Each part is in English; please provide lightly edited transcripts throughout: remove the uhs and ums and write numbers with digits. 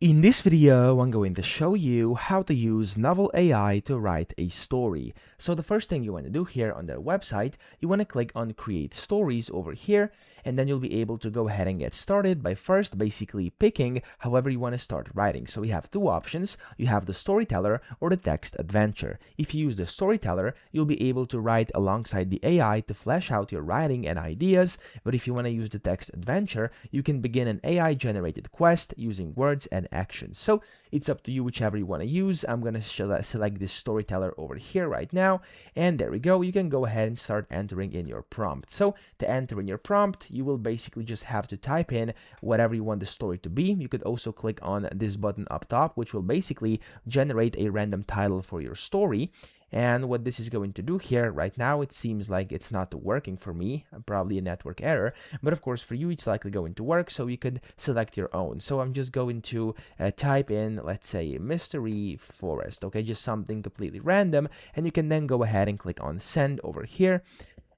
In this video, I'm going to show you how to use NovelAI to write a story. So the first thing you want to do here on their website, you want to click on Create Stories over here, and then you'll be able to go ahead and get started by first basically picking however you want to start writing. So we have two options. You have the storyteller or the text adventure. If you use the storyteller, you'll be able to write alongside the AI to flesh out your writing and ideas. But if you want to use the text adventure, you can begin an AI-generated quest using words and actions. So it's up to you whichever you want to use. I'm going to select this storyteller over here right now, and there we go. You can go ahead and start entering in your prompt. So to enter in your prompt, you will basically just have to type in whatever you want the story to be. You could also click on this button up top, which will basically generate a random title for your story. And what this is going to do here right now, it seems like it's not working for me, probably a network error, but of course for you it's likely going to work, so you could select your own. So I'm just going to type in, let's say, mystery forest, okay, just something completely random, and you can then go ahead and click on send over here.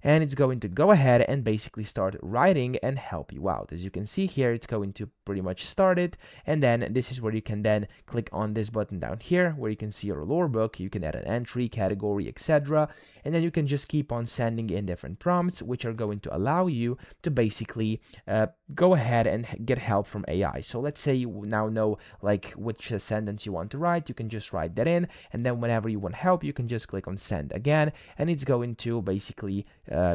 And it's going to go ahead and basically start writing and help you out. As you can see here, it's going to pretty much start it, and then this is where you can then click on this button down here where you can see your lore book. You can add an entry, category, etc., and then you can just keep on sending in different prompts which are going to allow you to basically go ahead and get help from AI. So let's say you now know like which sentence you want to write. You can just write that in, and then whenever you want help, you can just click on send again, and it's going to basically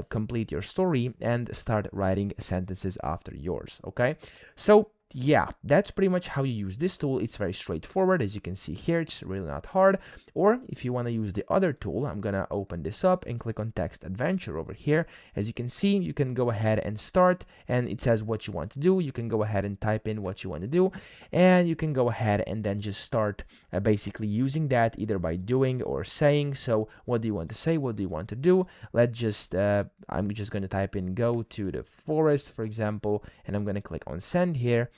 complete your story and start writing sentences after yours. Okay, so yeah, that's pretty much how you use this tool. It's very straightforward. As you can see here, it's really not hard. Or if you want to use the other tool, I'm gonna open this up and click on text adventure over here. As you can see, you can go ahead and start, and it says what you want to do. You can go ahead and type in what you want to do, and you can go ahead and then just start basically using that either by doing or saying. So what do you want to say? What do you want to do? Let's just I'm just going to type in go to the forest, for example, and I'm going to click on send here.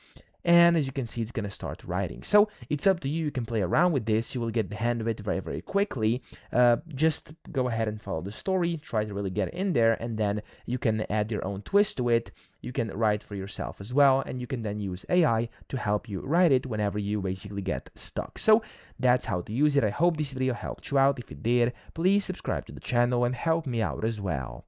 And as you can see, it's going to start writing. So it's up to you. You can play around with this. You will get the hang of it very, very quickly. Just go ahead and follow the story. Try to really get in there, and then you can add your own twist to it. You can write for yourself as well, and you can then use AI to help you write it whenever you basically get stuck. So that's how to use it. I hope this video helped you out. If it did, please subscribe to the channel and help me out as well.